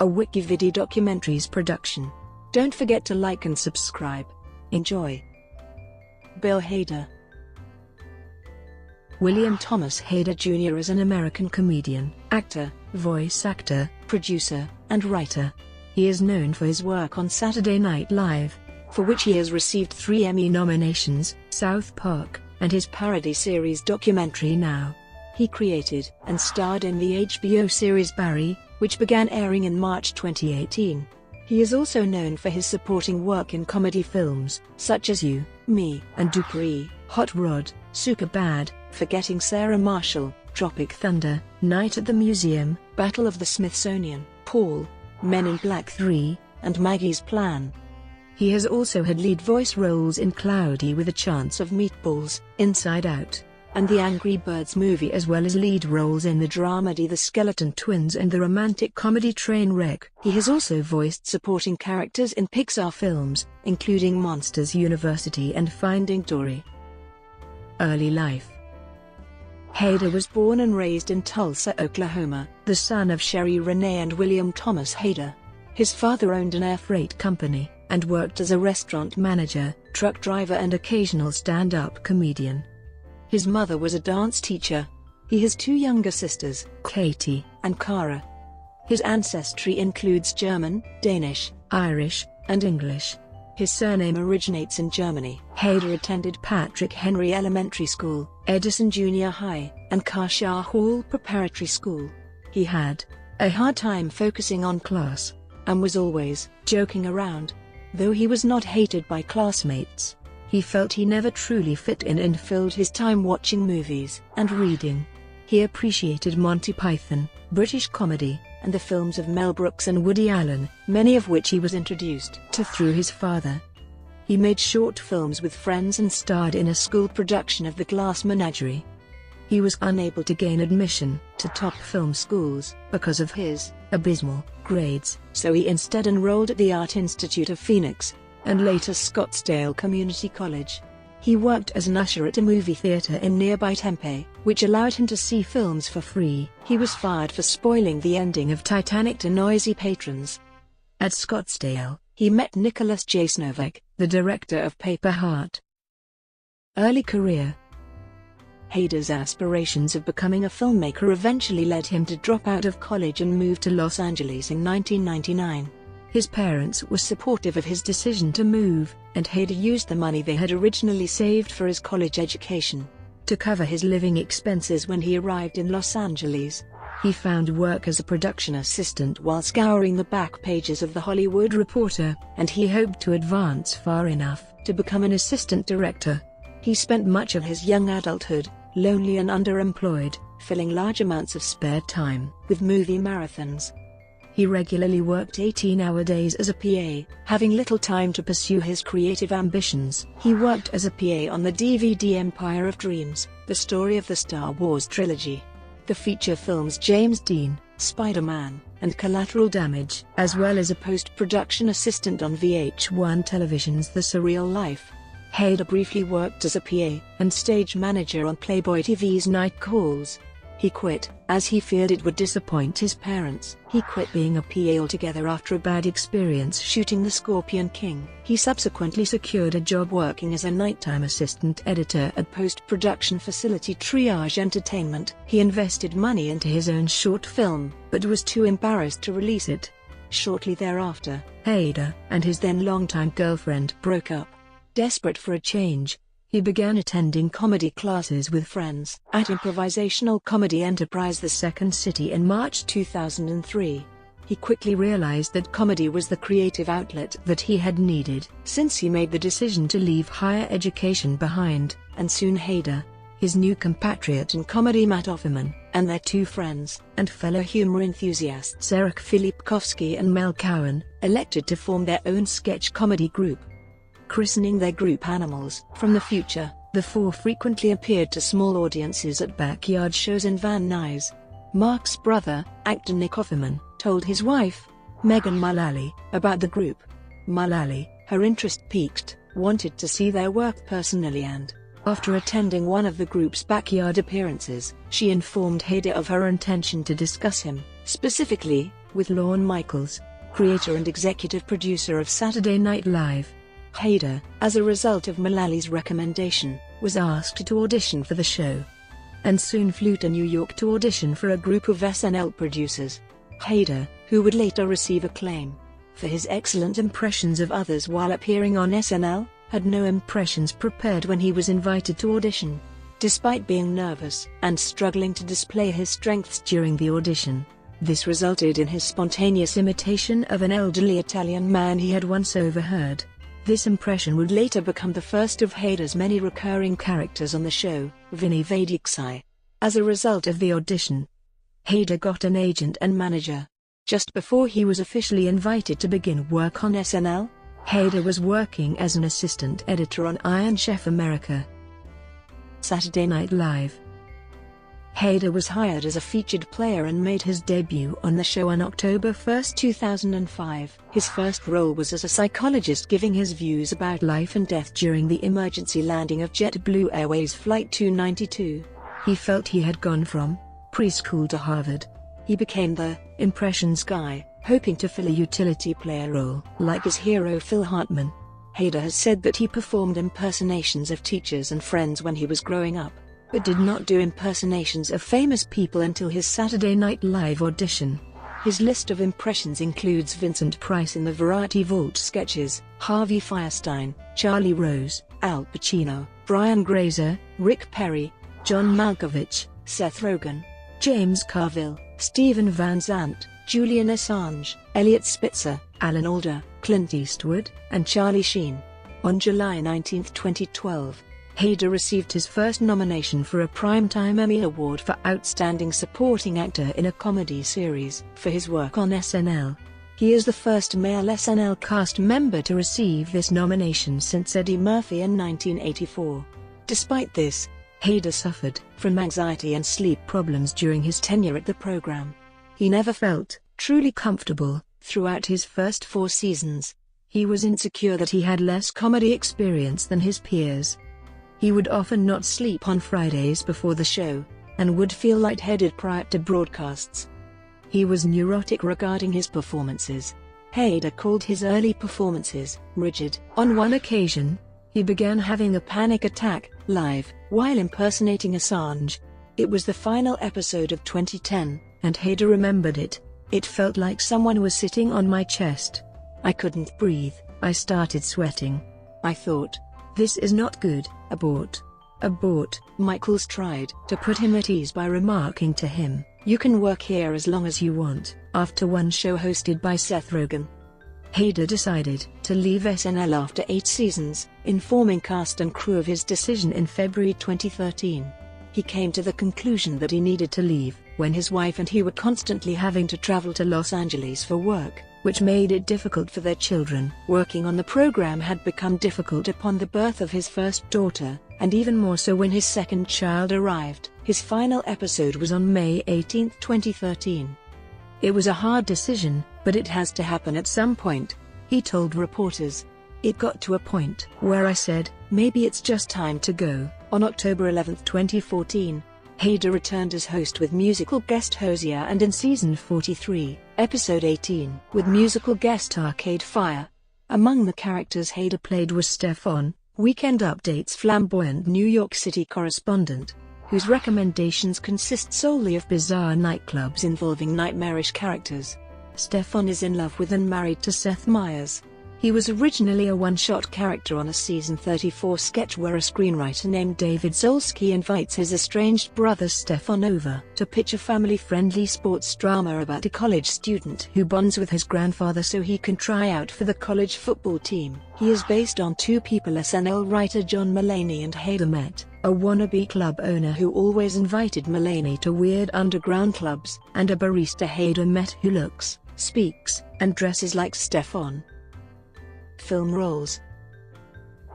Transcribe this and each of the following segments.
a WikiVidi documentaries production. Don't forget to like and subscribe. Enjoy. Bill Hader. William Thomas Hader Jr. is an American comedian, actor, voice actor, producer, and writer. He is known for his work on Saturday Night Live, for which he has received 3 Emmy nominations, South Park, and his parody series Documentary Now. He created and starred in the HBO series Barry, which began airing in March 2018. He is also known for his supporting work in comedy films, such as You, Me, and Dupree, Hot Rod, Superbad, Forgetting Sarah Marshall, Tropic Thunder, Night at the Museum, Battle of the Smithsonian, Paul, Men in Black 3, and Maggie's Plan. He has also had lead voice roles in Cloudy with a Chance of Meatballs, Inside Out, and the Angry Birds movie, as well as lead roles in the dramedy The Skeleton Twins and the romantic comedy Trainwreck. He has also voiced supporting characters in Pixar films, including Monsters University and Finding Dory. Early life. Hader was born and raised in Tulsa, Oklahoma, the son of Sherry Renee and William Thomas Hader. His father owned an air freight company, and worked as a restaurant manager, truck driver and occasional stand-up comedian. His mother was a dance teacher. He has 2 younger sisters, Katie and Cara. His ancestry includes German, Danish, Irish, and English. His surname originates in Germany. Hader attended Patrick Henry Elementary School, Edison Junior High, and Kershaw Hall Preparatory School. He had a hard time focusing on class, and was always joking around. Though he was not hated by classmates, he felt he never truly fit in and filled his time watching movies and reading. He appreciated Monty Python, British comedy, and the films of Mel Brooks and Woody Allen, many of which he was introduced to through his father. He made short films with friends and starred in a school production of The Glass Menagerie. He was unable to gain admission to top film schools because of his abysmal grades, so he instead enrolled at the Art Institute of Phoenix, and later Scottsdale Community College. He worked as an usher at a movie theater in nearby Tempe, which allowed him to see films for free. He was fired for spoiling the ending of Titanic to noisy patrons. At Scottsdale, he met Nicholas Jasnovic, the director of Paper Heart. Early career. Hader's aspirations of becoming a filmmaker eventually led him to drop out of college and move to Los Angeles in 1999. His parents were supportive of his decision to move, and Hader used the money they had originally saved for his college education to cover his living expenses. When he arrived in Los Angeles, he found work as a production assistant while scouring the back pages of The Hollywood Reporter, and he hoped to advance far enough to become an assistant director. He spent much of his young adulthood, lonely and underemployed, filling large amounts of spare time with movie marathons. He regularly worked 18-hour days as a PA, having little time to pursue his creative ambitions. He worked as a PA on the DVD Empire of Dreams, the story of the Star Wars trilogy, the feature films James Dean, Spider-Man, and Collateral Damage, as well as a post-production assistant on VH1 Television's The Surreal Life. Hader briefly worked as a PA and stage manager on Playboy TV's Night Calls. He quit, as he feared it would disappoint his parents. He quit being a PA altogether after a bad experience shooting The Scorpion King. He subsequently secured a job working as a nighttime assistant editor at post-production facility Triage Entertainment. He invested money into his own short film, but was too embarrassed to release it. Shortly thereafter, Hader and his then longtime girlfriend broke up. Desperate for a change, he began attending comedy classes with friends at improvisational comedy enterprise The Second City in March 2003. He quickly realized that comedy was the creative outlet that he had needed since he made the decision to leave higher education behind, and soon Hader, his new compatriot in comedy Matt Offerman, and their 2 friends and fellow humor enthusiasts Eric Filipkowski and Mel Cowan, elected to form their own sketch comedy group. Christening their group Animals from the Future, the 4 frequently appeared to small audiences at backyard shows in Van Nuys. Mark's brother, actor Nick Offerman, told his wife, Megan Mullally, about the group. Mullally, her interest piqued, wanted to see their work personally, and after attending one of the group's backyard appearances, she informed Hader of her intention to discuss him, specifically with Lorne Michaels, creator and executive producer of Saturday Night Live. HADER, as a result of Mullally's recommendation, was asked to audition for the show, and soon flew to New York to audition for a group of SNL producers. HADER, who would later receive acclaim for his excellent impressions of others while appearing on SNL, had no impressions prepared when he was invited to audition. Despite being nervous and struggling to display his strengths during the audition, this resulted in his spontaneous imitation of an elderly Italian man he had once overheard. This impression would later become the first of HADER's many recurring characters on the show, Vinny Vadixi. As a result of the audition, HADER got an agent and manager. Just before he was officially invited to begin work on SNL, HADER was working as an assistant editor on Iron Chef America. Saturday Night Live. HADER was hired as a featured player and made his debut on the show on October 1, 2005. His first role was as a psychologist giving his views about life and death during the emergency landing of JetBlue Airways Flight 292. He felt he had gone from preschool to Harvard. He became the impressions guy, hoping to fill a utility player role like his hero Phil Hartman. HADER has said that he performed impersonations of teachers and friends when he was growing up, but did not do impersonations of famous people until his Saturday Night Live audition. His list of impressions includes Vincent Price in the Variety Vault sketches, Harvey Fierstein, Charlie Rose, Al Pacino, Brian Grazer, Rick Perry, John Malkovich, Seth Rogen, James Carville, Stephen Van Zandt, Julian Assange, Elliot Spitzer, Alan Alda, Clint Eastwood, and Charlie Sheen. On July 19, 2012, HADER received his first nomination for a Primetime Emmy Award for Outstanding Supporting Actor in a Comedy Series for his work on SNL. He is the first male SNL cast member to receive this nomination since Eddie Murphy in 1984. Despite this, HADER suffered from anxiety and sleep problems during his tenure at the program. He never felt truly comfortable throughout his first 4 seasons. He was insecure that he had less comedy experience than his peers. He would often not sleep on Fridays before the show, and would feel lightheaded prior to broadcasts. He was neurotic regarding his performances. HADER called his early performances rigid. On one occasion, he began having a panic attack live while impersonating Assange. It was the final episode of 2010, and HADER remembered it. It felt like someone was sitting on my chest. I couldn't breathe. I started sweating. I thought, this is not good. Abort. Abort. Michaels tried to put him at ease by remarking to him, "You can work here as long as you want," after one show hosted by Seth Rogen. HADER decided to leave SNL after 8 seasons, informing cast and crew of his decision in February 2013. He came to the conclusion that he needed to leave when his wife and he were constantly having to travel to Los Angeles for work, which made it difficult for their children. Working on the program had become difficult upon the birth of his first daughter, and even more so when his second child arrived. His final episode was on May 18, 2013. "It was a hard decision, but it has to happen at some point," he told reporters. "It got to a point where I said, maybe it's just time to go." On October 11, 2014, HADER returned as host with musical guest Hosier and in season 43, episode 18, with musical guest Arcade Fire. Among the characters HADER played was Stefan, Weekend Update's flamboyant New York City correspondent, whose recommendations consist solely of bizarre nightclubs involving nightmarish characters. Stefan is in love with and married to Seth Meyers. He was originally a one-shot character on a season 34 sketch where a screenwriter named David Zolsky invites his estranged brother Stefan over to pitch a family-friendly sports drama about a college student who bonds with his grandfather so he can try out for the college football team. He is based on two people SNL writer John Mulaney and HADER met, a wannabe club owner who always invited Mulaney to weird underground clubs, and a barista HADER met who looks, speaks, and dresses like Stefan. Film roles.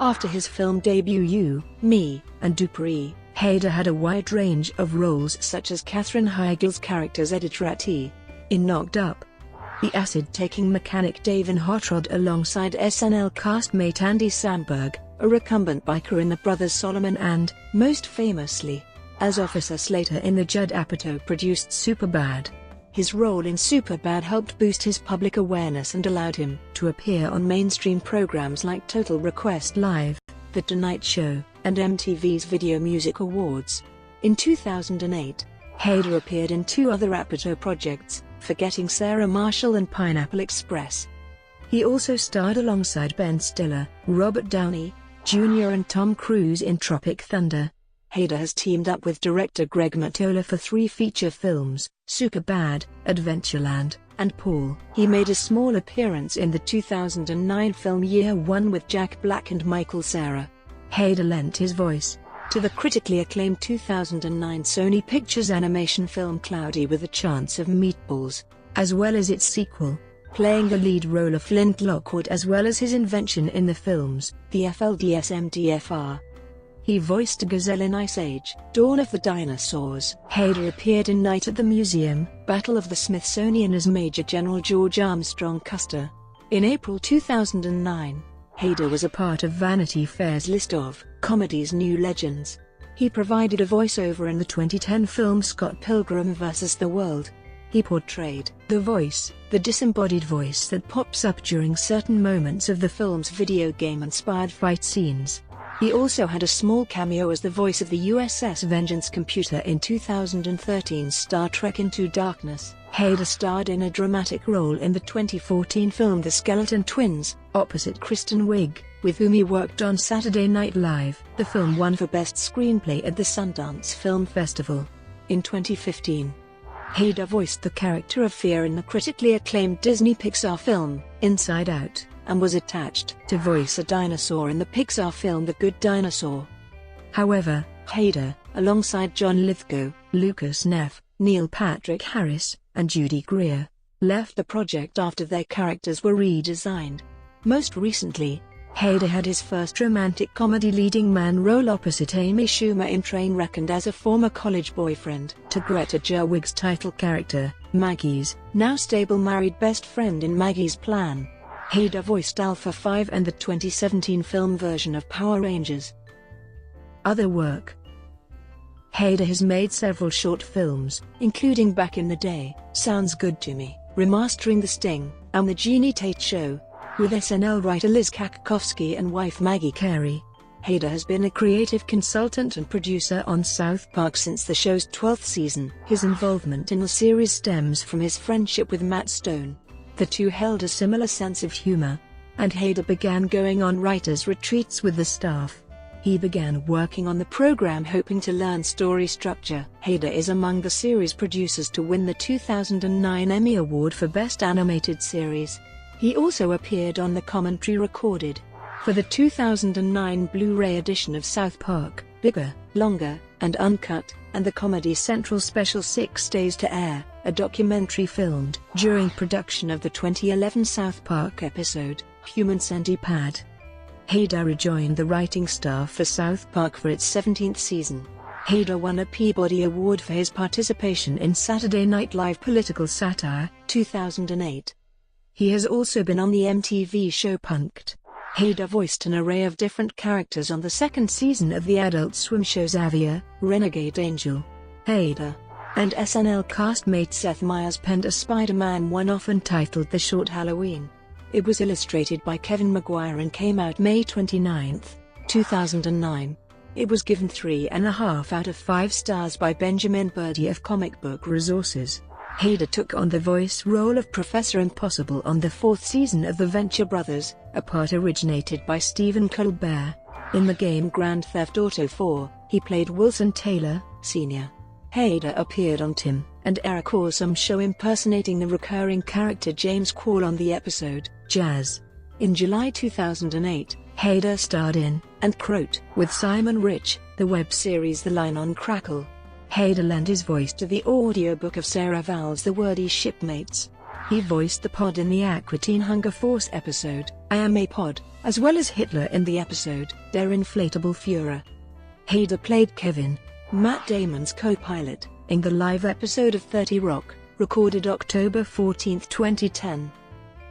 After his film debut You, Me, and Dupree, HADER had a wide range of roles such as Katherine Heigl's character's editor-at-e in Knocked Up, the acid-taking mechanic Dave in Hot Rod alongside SNL castmate Andy Samberg, a recumbent biker in The Brothers Solomon and, most famously, as Officer Slater in the Judd Apatow-produced Superbad. His role in Superbad helped boost his public awareness and allowed him to appear on mainstream programs like Total Request Live, The Tonight Show, and MTV's Video Music Awards. In 2008, HADER appeared in 2 other Apatow projects, Forgetting Sarah Marshall and Pineapple Express. He also starred alongside Ben Stiller, Robert Downey Jr. and Tom Cruise in Tropic Thunder. HADER has teamed up with director Greg Mottola for 3 feature films, Superbad, Adventureland, and Paul. He made a small appearance in the 2009 film Year One with Jack Black and Michael Cera. HADER lent his voice to the critically acclaimed 2009 Sony Pictures animation film Cloudy with a Chance of Meatballs, as well as its sequel, playing the lead role of Flint Lockwood as well as his invention in the films, the FLDSMDFR. He voiced a gazelle in Ice Age, Dawn of the Dinosaurs. HADER appeared in Night at the Museum, Battle of the Smithsonian as Major General George Armstrong Custer. In April 2009, HADER was a part of Vanity Fair's list of comedy's new legends. He provided a voiceover in the 2010 film Scott Pilgrim vs. the World. He portrayed the voice, the disembodied voice that pops up during certain moments of the film's video game-inspired fight scenes. He also had a small cameo as the voice of the USS Vengeance computer in 2013's Star Trek Into Darkness. HADER starred in a dramatic role in the 2014 film The Skeleton Twins, opposite Kristen Wiig, with whom he worked on Saturday Night Live. The film won for Best Screenplay at the Sundance Film Festival. In 2015, HADER voiced the character of Fear in the critically acclaimed Disney Pixar film, Inside Out, and was attached to voice a dinosaur in the Pixar film The Good Dinosaur. However, HADER, alongside John Lithgow, Lucas Neff, Neil Patrick Harris, and Judy Greer, left the project after their characters were redesigned. Most recently, HADER had his first romantic comedy leading man role opposite Amy Schumer in Trainwreck and as a former college boyfriend to Greta Gerwig's title character, Maggie's now stable married best friend in Maggie's Plan. HADER voiced Alpha 5 and the 2017 film version of Power Rangers. Other work. HADER has made several short films, including Back in the Day, Sounds Good to Me, Remastering The Sting, and The Jeannie Tate Show, with SNL writer Liz Kakowski and wife Maggie Carey. HADER has been a creative consultant and producer on South Park since the show's 12th season. His involvement in the series stems from his friendship with Matt Stone. The two held a similar sense of humor, and HADER began going on writers' retreats with the staff. He began working on the program hoping to learn story structure. HADER is among the series producers to win the 2009 Emmy Award for Best Animated Series. He also appeared on the commentary recorded for the 2009 Blu-ray edition of South Park, Bigger, Longer, and Uncut, and the Comedy Central special 6 Days to Air, a documentary filmed during production of the 2011 South Park episode, Human Centipede. HADER rejoined the writing staff for South Park for its 17th season. HADER won a Peabody Award for his participation in Saturday Night Live political satire, 2008. He has also been on the MTV show Punk'd. HADER voiced an array of different characters on the second season of the Adult Swim show Xavier, Renegade Angel. HADER and SNL castmate Seth Meyers penned a Spider-Man one-off entitled The Short Halloween. It was illustrated by Kevin Maguire and came out May 29, 2009. It was given 3.5 out of 5 stars by Benjamin Birdie of Comic Book Resources. HADER took on the voice role of Professor Impossible on the 4th season of The Venture Brothers, a part originated by Stephen Colbert. In the game Grand Theft Auto 4, he played Wilson Taylor, Sr. HADER appeared on Tim and Eric Awesome Show impersonating the recurring character James Quall on the episode, Jazz. In July 2008, HADER starred in, and wrote, with Simon Rich, the web series The Line on Crackle. HADER lent his voice to the audiobook of Sarah Vowell's The Wordy Shipmates. He voiced the pod in the Aqua Teen Hunger Force episode, I Am a Pod, as well as Hitler in the episode, Der Inflatable Führer. HADER played Kevin, Matt Damon's co-pilot, in the live episode of 30 Rock, recorded October 14, 2010.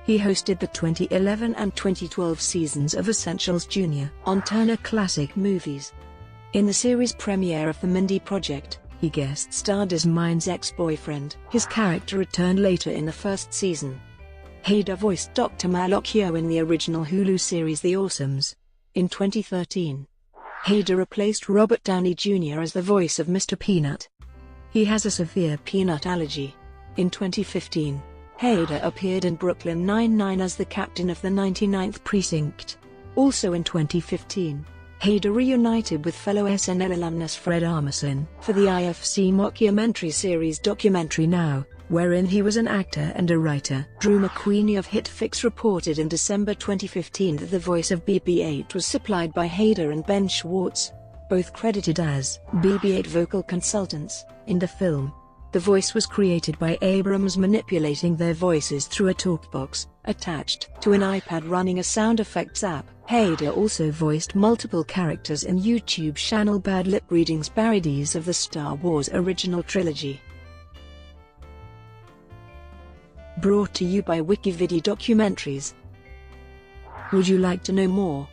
He hosted the 2011 and 2012 seasons of Essentials Jr. on Turner Classic Movies. In the series premiere of The Mindy Project, He guest starred as Mine's ex-boyfriend. His character returned later in the first season. HADER voiced Dr. Malocchio in the original Hulu series The Awesomes. In 2013, HADER replaced Robert Downey Jr. as the voice of Mr. Peanut. He has a severe peanut allergy. In 2015, HADER appeared in Brooklyn Nine-Nine as the captain of the 99th Precinct. Also in 2015, HADER reunited with fellow SNL alumnus Fred Armisen for the IFC mockumentary series Documentary Now, wherein he was an actor and a writer. Drew McQueenie of HitFix reported in December 2015 that the voice of BB-8 was supplied by HADER and Ben Schwartz, both credited as BB-8 vocal consultants, in the film. The voice was created by Abrams manipulating their voices through a talkbox attached to an iPad running a sound effects app. HADER also voiced multiple characters in YouTube channel Bad Lip Reading's parodies of the Star Wars original trilogy. Brought to you by WikiVidi Documentaries. Would you like to know more?